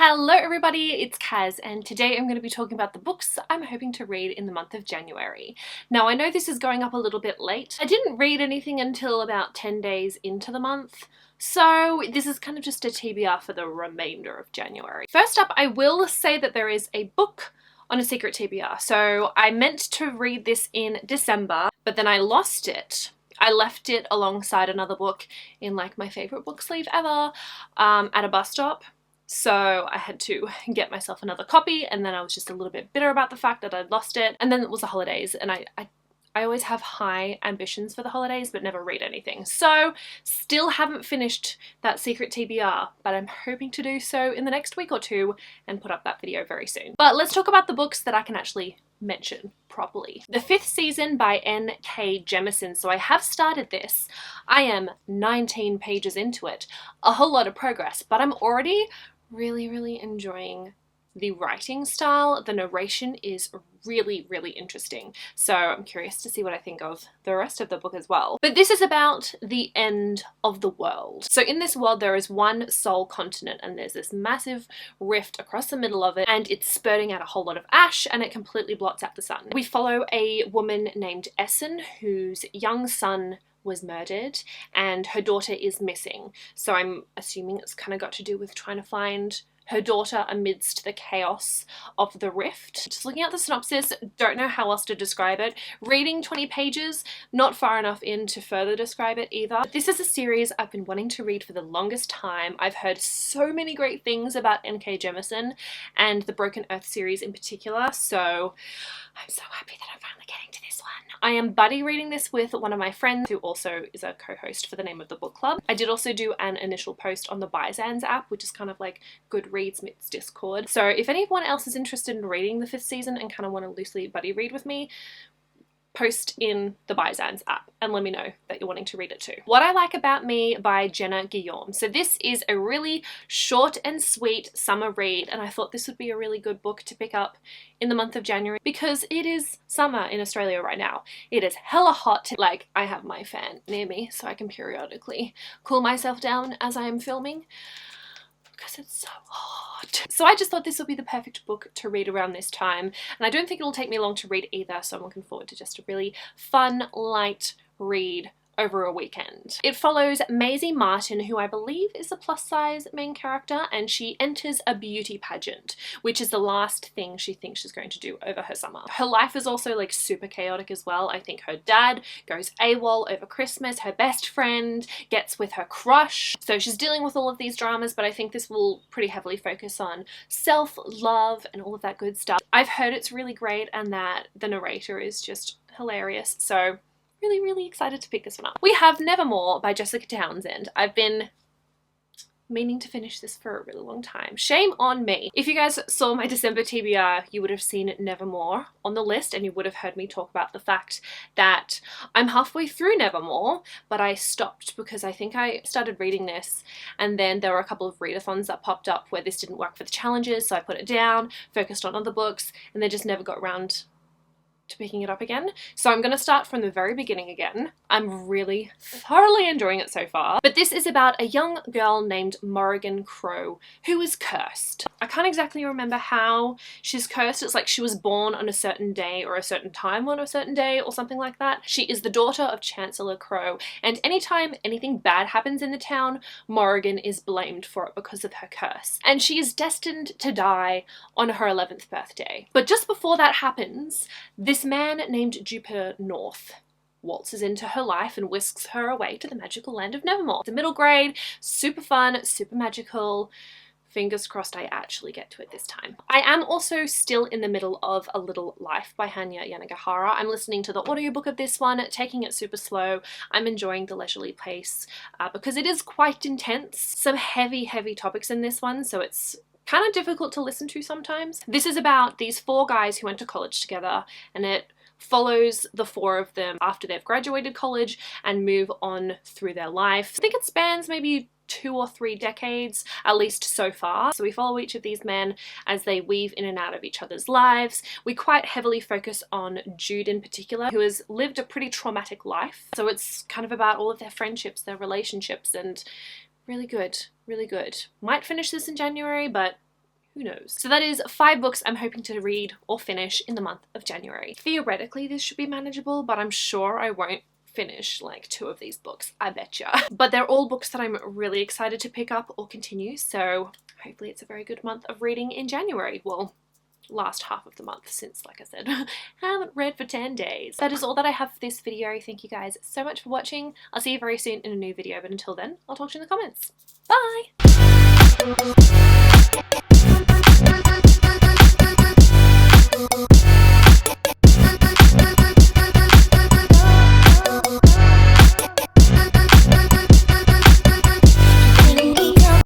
Hello everybody, it's Kaz, and today I'm going to be talking about the books I'm hoping to read in the month of January. Now I know this is going up a little bit late. I didn't read anything until about 10 days into the month, so this is kind of just a TBR for the remainder of January. First up, I will say that there is a book on a secret TBR. So I meant to read this in December, but then I lost it. I left it alongside another book in like my favorite book sleeve ever at a bus stop. So I had to get myself another copy, and then I was just a little bit bitter about the fact that I'd lost it. And then it was the holidays, and I always have high ambitions for the holidays but never read anything. So still haven't finished that secret TBR, but I'm hoping to do so in the next week or two and put up that video very soon. But let's talk about the books that I can actually mention properly. The 5th season by N.K. Jemisin. So I have started this. I am 19 pages into it. A whole lot of progress, but I'm already really enjoying the writing style. The narration is really interesting, so I'm curious to see what I think of the rest of the book as well. But this is about the end of the world. So in this world there is one sole continent, and there's this massive rift across the middle of it, and it's spurting out a whole lot of ash, and it completely blots out the sun. We follow a woman named Essen whose young son was murdered and her daughter is missing. So I'm assuming it's kind of got to do with trying to find her daughter amidst the chaos of the rift. Just looking at the synopsis, don't know how else to describe it. Reading 20 pages, not far enough in to further describe it either. This is a series I've been wanting to read for the longest time. I've heard so many great things about N.K. Jemisin and the Broken Earth series in particular, so I'm so happy that I'm finally getting to this one. I am buddy reading this with one of my friends who also is a co-host for the Name of the Book Club. I did also do an initial post on the Byzans app, which is kind of like Goodreads meets Discord. So if anyone else is interested in reading the 5th season and kind of want to loosely buddy read with me, post in the Byzans app and let me know that you're wanting to read it too. What I Like About Me by Jenna. So this is a really short and sweet summer read, and I thought this would be a really good book to pick up in the month of January because it is summer in Australia right now. It is hella hot. Like, I have my fan near me so I can periodically cool myself down as I am filming because it's so hot. So I just thought this would be the perfect book to read around this time, and I don't think it'll take me long to read either, so I'm looking forward to just a really fun, light read over a weekend. It follows Maisie Martin, who I believe is a plus-size main character, and she enters a beauty pageant, which is the last thing she thinks she's going to do over her summer. Her life is also like super chaotic as well. I think her dad goes AWOL over Christmas, her best friend gets with her crush, so she's dealing with all of these dramas, but I think this will pretty heavily focus on self-love and all of that good stuff. I've heard it's really great and that the narrator is just hilarious, so really excited to pick this one up. We have Nevermore by Jessica Townsend. I've been meaning to finish this for a really long time. Shame on me. If you guys saw my December TBR, you would have seen Nevermore on the list, and you would have heard me talk about the fact that I'm halfway through Nevermore, but I stopped because I think I started reading this and then there were a couple of readathons that popped up where this didn't work for the challenges, so I put it down, focused on other books, and then just never got around to picking it up again. So I'm going to start from the very beginning again. I'm really thoroughly enjoying it so far. But this is about a young girl named Morrigan Crow who is cursed. I can't exactly remember how she's cursed. It's like she was born on a certain day or a certain time on a certain day or something like that. She is the daughter of Chancellor Crow, and anytime anything bad happens in the town, Morrigan is blamed for it because of her curse. And she is destined to die on her 11th birthday. But just before that happens, this man named Jupiter North waltzes into her life and whisks her away to the magical land of Nevermore. The middle grade, super fun, super magical. Fingers crossed I actually get to it this time. I am also still in the middle of A Little Life by Hanya Yanagihara. I'm listening to the audiobook of this one, taking it super slow. I'm enjoying the leisurely pace because it is quite intense. Some heavy topics in this one, so it's kind of difficult to listen to sometimes. This is about these 4 guys who went to college together, and it follows the 4 of them after they've graduated college and move on through their life. I think it spans maybe 2 or 3 decades, at least so far. So we follow each of these men as they weave in and out of each other's lives. We quite heavily focus on Jude in particular, who has lived a pretty traumatic life. So it's kind of about all of their friendships, their relationships, and really good, really good. Might finish this in January, but who knows. So that is 5 books I'm hoping to read or finish in the month of January. Theoretically this should be manageable, but I'm sure I won't finish like 2 of these books, I betcha. But they're all books that I'm really excited to pick up or continue, so hopefully it's a very good month of reading in January. Well, last half of the month, since, like I said, I haven't read for 10 days. That is all that I have for this video. Thank you guys so much for watching. I'll see you very soon in a new video, but until then, I'll talk to you in the comments. Bye!